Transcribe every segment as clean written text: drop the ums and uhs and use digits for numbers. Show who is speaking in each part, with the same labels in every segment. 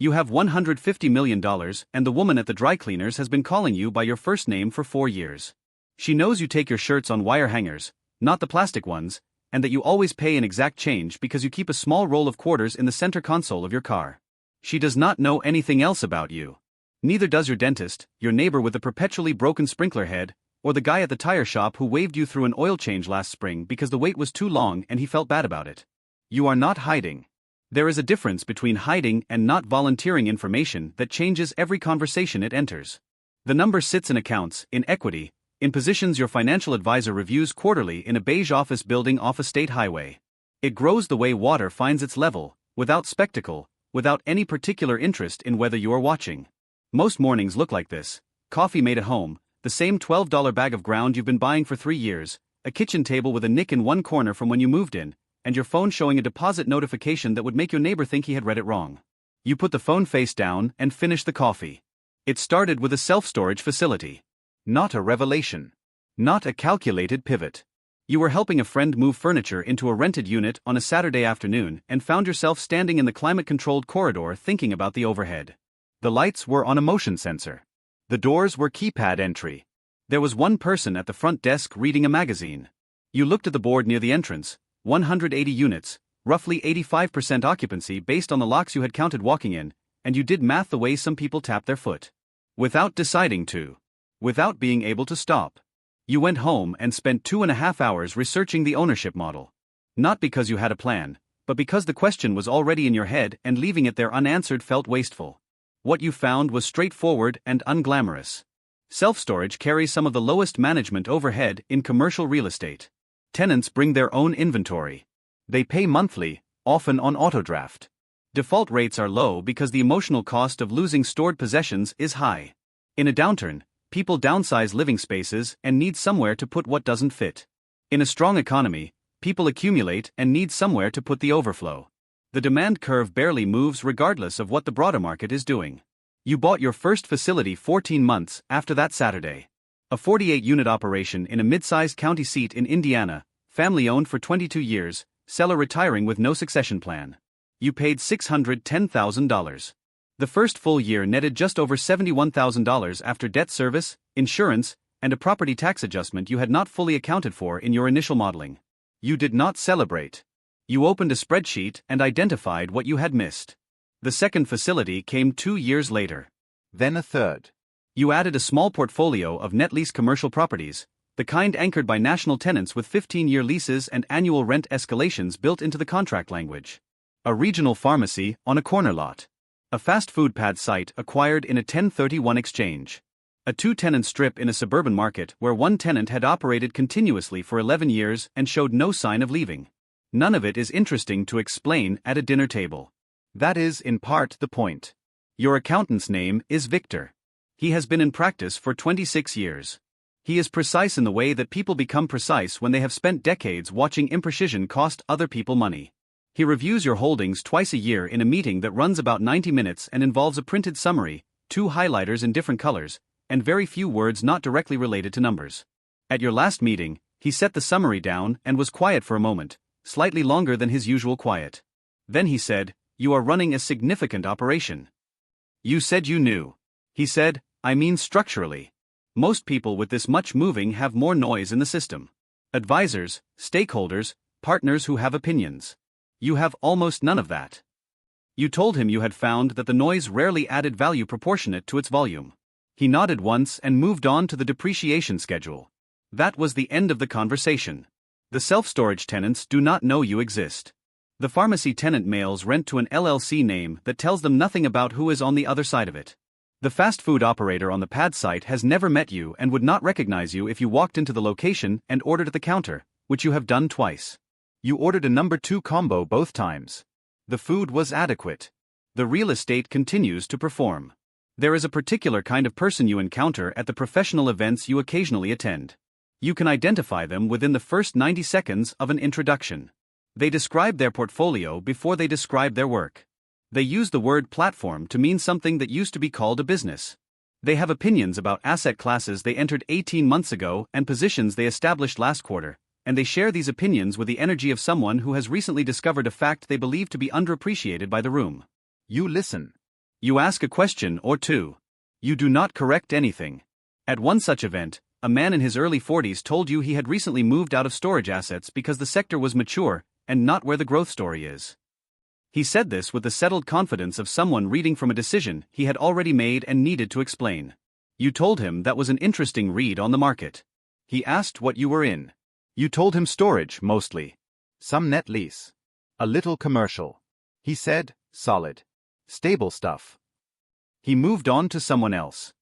Speaker 1: You have $150 million, and the woman at the dry cleaners has been calling you by your first name for 4 years. She knows you take your shirts on wire hangers, not the plastic ones, and that you always pay in exact change because you keep a small roll of quarters in the center console of your car. She does not know anything else about you. Neither does your dentist, your neighbor with the perpetually broken sprinkler head, or the guy at the tire shop who waved you through an oil change last spring because the wait was too long and he felt bad about it. You are not hiding. There is a difference between hiding and not volunteering information that changes every conversation it enters. The number sits in accounts, in equity, in positions your financial advisor reviews quarterly in a beige office building off a state highway. It grows the way water finds its level, without spectacle, without any particular interest in whether you are watching. Most mornings look like this: coffee made at home, the same $12 bag of ground you've been buying for 3 years, a kitchen table with a nick in one corner from when you moved in, and your phone showing a deposit notification that would make your neighbor think he had read it wrong. You put the phone face down and finish the coffee. It started with a self-storage facility. Not a revelation. Not a calculated pivot. You were helping a friend move furniture into a rented unit on a Saturday afternoon and found yourself standing in the climate-controlled corridor thinking about the overhead. The lights were on a motion sensor. The doors were keypad entry. There was one person at the front desk reading a magazine. You looked at the board near the entrance: 180 units, roughly 85% occupancy based on the locks you had counted walking in, and you did math the way some people tap their foot. Without deciding to. Without being able to stop. You went home and spent 2.5 hours researching the ownership model. Not because you had a plan, but because the question was already in your head and leaving it there unanswered felt wasteful. What you found was straightforward and unglamorous. Self-storage carries some of the lowest management overhead in commercial real estate. Tenants bring their own inventory. They pay monthly, often on autodraft. Default rates are low because the emotional cost of losing stored possessions is high. In a downturn, people downsize living spaces and need somewhere to put what doesn't fit. In a strong economy, people accumulate and need somewhere to put the overflow. The demand curve barely moves regardless of what the broader market is doing. You bought your first facility 14 months after that Saturday. A 48-unit operation in a mid-sized county seat in Indiana, family-owned for 22 years, seller retiring with no succession plan. You paid $610,000. The first full year netted just over $71,000 after debt service, insurance, and a property tax adjustment you had not fully accounted for in your initial modeling. You did not celebrate. You opened a spreadsheet and identified what you had missed. The second facility came 2 years later. Then a third. You added a small portfolio of net-lease commercial properties, the kind anchored by national tenants with 15-year leases and annual rent escalations built into the contract language. A regional pharmacy on a corner lot. A fast food pad site acquired in a 1031 exchange. A 2-tenant strip in a suburban market where one tenant had operated continuously for 11 years and showed no sign of leaving. None of it is interesting to explain at a dinner table. That is, in part, the point. Your accountant's name is Victor. He has been in practice for 26 years. He is precise in the way that people become precise when they have spent decades watching imprecision cost other people money. He reviews your holdings twice a year in a meeting that runs about 90 minutes and involves a printed summary, 2 highlighters in different colors, and very few words not directly related to numbers. At your last meeting, he set the summary down and was quiet for a moment, slightly longer than his usual quiet. Then he said, "You are running a significant operation." You said you knew. He said, "I mean structurally. Most people with this much moving have more noise in the system. Advisors, stakeholders, partners who have opinions. You have almost none of that." You told him you had found that the noise rarely added value proportionate to its volume. He nodded once and moved on to the depreciation schedule. That was the end of the conversation. The self-storage tenants do not know you exist. The pharmacy tenant mails rent to an LLC name that tells them nothing about who is on the other side of it. The fast food operator on the pad site has never met you and would not recognize you if you walked into the location and ordered at the counter, which you have done twice. You ordered a number 2 combo both times. The food was adequate. The real estate continues to perform. There is a particular kind of person you encounter at the professional events you occasionally attend. You can identify them within the first 90 seconds of an introduction. They describe their portfolio before they describe their work. They use the word platform to mean something that used to be called a business. They have opinions about asset classes they entered 18 months ago and positions they established last quarter, and they share these opinions with the energy of someone who has recently discovered a fact they believe to be underappreciated by the room. You listen. You ask a question or two. You do not correct anything. At one such event, a man in his early 40s told you he had recently moved out of storage assets because the sector was mature and not where the growth story is. He said this with the settled confidence of someone reading from a decision he had already made and needed to explain. You told him that was an interesting read on the market. He asked what you were in. You told him storage, mostly. Some net lease. A little commercial. He said, solid. Stable stuff. He moved on to someone else.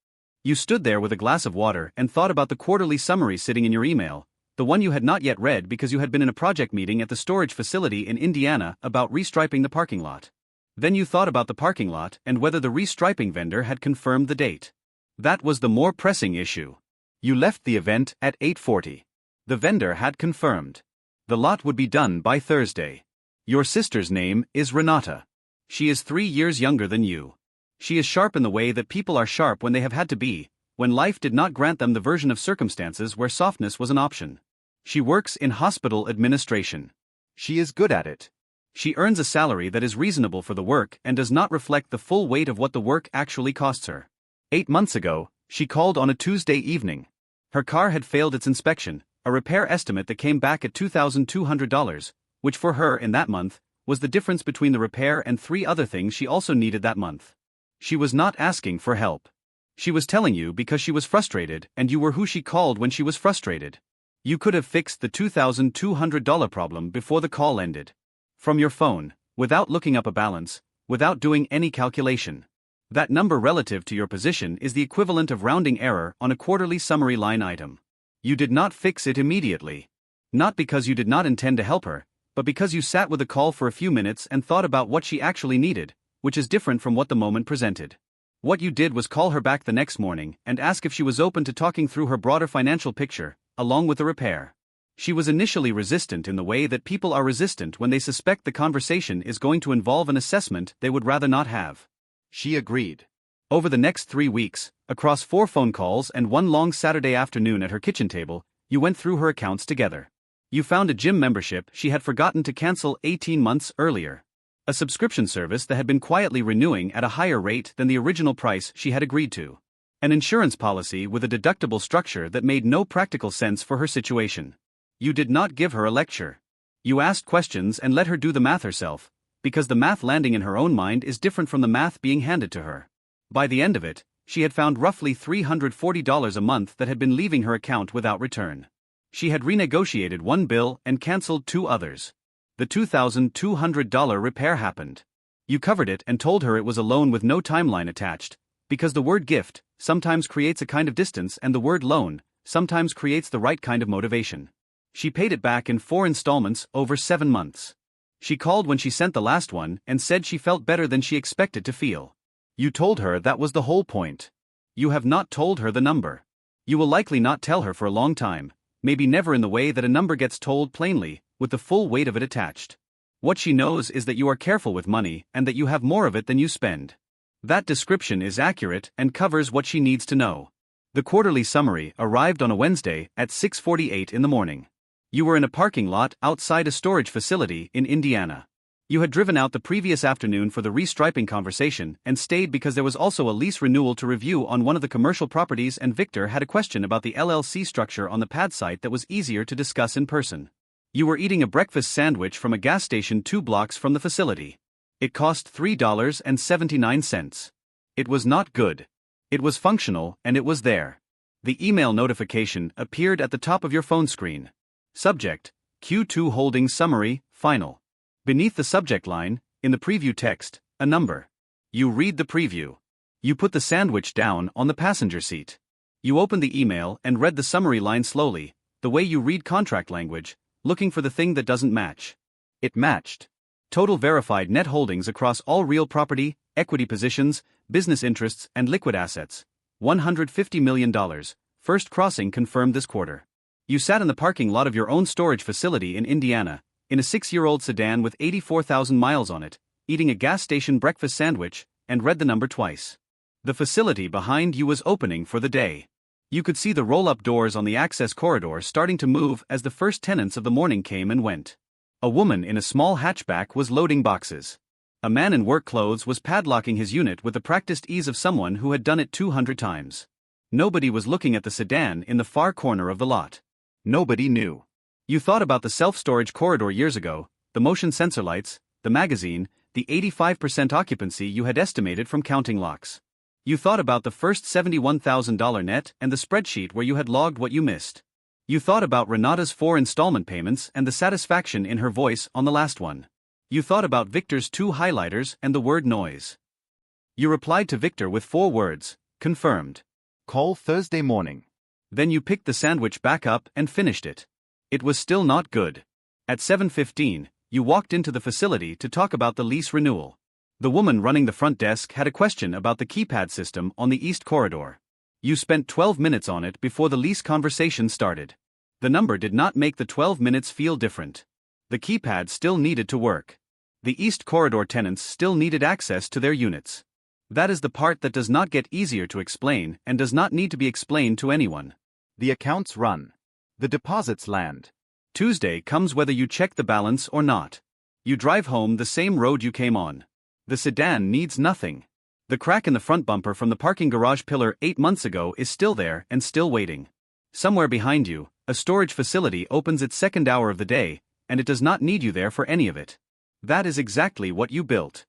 Speaker 1: You stood there with a glass of water and thought about the quarterly summary sitting in your email, the one you had not yet read because you had been in a project meeting at the storage facility in Indiana about restriping the parking lot. Then you thought about the parking lot and whether the restriping vendor had confirmed the date. That was the more pressing issue. You left the event at 8:40. The vendor had confirmed. The lot would be done by Thursday. Your sister's name is Renata. She is 3 years younger than you. She is sharp in the way that people are sharp when they have had to be, when life did not grant them the version of circumstances where softness was an option. She works in hospital administration. She is good at it. She earns a salary that is reasonable for the work and does not reflect the full weight of what the work actually costs her. 8 months ago, she called on a Tuesday evening. Her car had failed its inspection, a repair estimate that came back at $2,200, which for her in that month, was the difference between the repair and 3 other things she also needed that month. She was not asking for help. She was telling you because she was frustrated and you were who she called when she was frustrated. You could have fixed the $2,200 problem before the call ended. From your phone, without looking up a balance, without doing any calculation. That number relative to your position is the equivalent of rounding error on a quarterly summary line item. You did not fix it immediately. Not because you did not intend to help her, but because you sat with the call for a few minutes and thought about what she actually needed, which is different from what the moment presented. What you did was call her back the next morning and ask if she was open to talking through her broader financial picture, along with the repair. She was initially resistant in the way that people are resistant when they suspect the conversation is going to involve an assessment they would rather not have. She agreed. Over the next 3 weeks, across 4 phone calls and 1 long Saturday afternoon at her kitchen table, you went through her accounts together. You found a gym membership she had forgotten to cancel 18 months earlier. A subscription service that had been quietly renewing at a higher rate than the original price she had agreed to. An insurance policy with a deductible structure that made no practical sense for her situation. You did not give her a lecture. You asked questions and let her do the math herself, because the math landing in her own mind is different from the math being handed to her. By the end of it, she had found roughly $340 a month that had been leaving her account without return. She had renegotiated 1 bill and canceled 2 others. The $2,200 repair happened. You covered it and told her it was a loan with no timeline attached, because the word gift sometimes creates a kind of distance and the word loan sometimes creates the right kind of motivation. She paid it back in 4 installments over 7 months. She called when she sent the last one and said she felt better than she expected to feel. You told her that was the whole point. You have not told her the number. You will likely not tell her for a long time, maybe never in the way that a number gets told plainly, with the full weight of it attached. What she knows is that you are careful with money and that you have more of it than you spend. That description is accurate and covers what she needs to know. The quarterly summary arrived on a Wednesday at 6:48 in the morning. You were in a parking lot outside a storage facility in Indiana. You had driven out the previous afternoon for the restriping conversation and stayed because there was also a lease renewal to review on one of the commercial properties and Victor had a question about the LLC structure on the pad site that was easier to discuss in person. You were eating a breakfast sandwich from a gas station 2 blocks from the facility. It cost $3.79. It was not good. It was functional and it was there. The email notification appeared at the top of your phone screen. Subject, Q2 Holding Summary, Final. Beneath the subject line, in the preview text, a number. You read the preview. You put the sandwich down on the passenger seat. You opened the email and read the summary line slowly, the way you read contract language, looking for the thing that doesn't match. It matched. Total verified net holdings across all real property, equity positions, business interests, and liquid assets. $150 million. First crossing confirmed this quarter. You sat in the parking lot of your own storage facility in Indiana, in a 6-year-old sedan with 84,000 miles on it, eating a gas station breakfast sandwich, and read the number twice. The facility behind you was opening for the day. You could see the roll-up doors on the access corridor starting to move as the first tenants of the morning came and went. A woman in a small hatchback was loading boxes. A man in work clothes was padlocking his unit with the practiced ease of someone who had done it 200 times. Nobody was looking at the sedan in the far corner of the lot. Nobody knew. You thought about the self-storage corridor years ago, the motion sensor lights, the magazine, the 85% occupancy you had estimated from counting locks. You thought about the first $71,000 net and the spreadsheet where you had logged what you missed. You thought about Renata's 4 installment payments and the satisfaction in her voice on the last one. You thought about Victor's 2 highlighters and the word noise. You replied to Victor with 4 words, confirmed.
Speaker 2: Call Thursday morning.
Speaker 1: Then you picked the sandwich back up and finished it. It was still not good. At 7:15, you walked into the facility to talk about the lease renewal. The woman running the front desk had a question about the keypad system on the east corridor. You spent 12 minutes on it before the lease conversation started. The number did not make the 12 minutes feel different. The keypad still needed to work. The east corridor tenants still needed access to their units. That is the part that does not get easier to explain and does not need to be explained to anyone.
Speaker 2: The accounts run. The deposits land.
Speaker 1: Tuesday comes whether you check the balance or not. You drive home the same road you came on. The sedan needs nothing. The crack in the front bumper from the parking garage pillar 8 months ago is still there and still waiting. Somewhere behind you, a storage facility opens its second hour of the day, and it does not need you there for any of it. That is exactly what you built.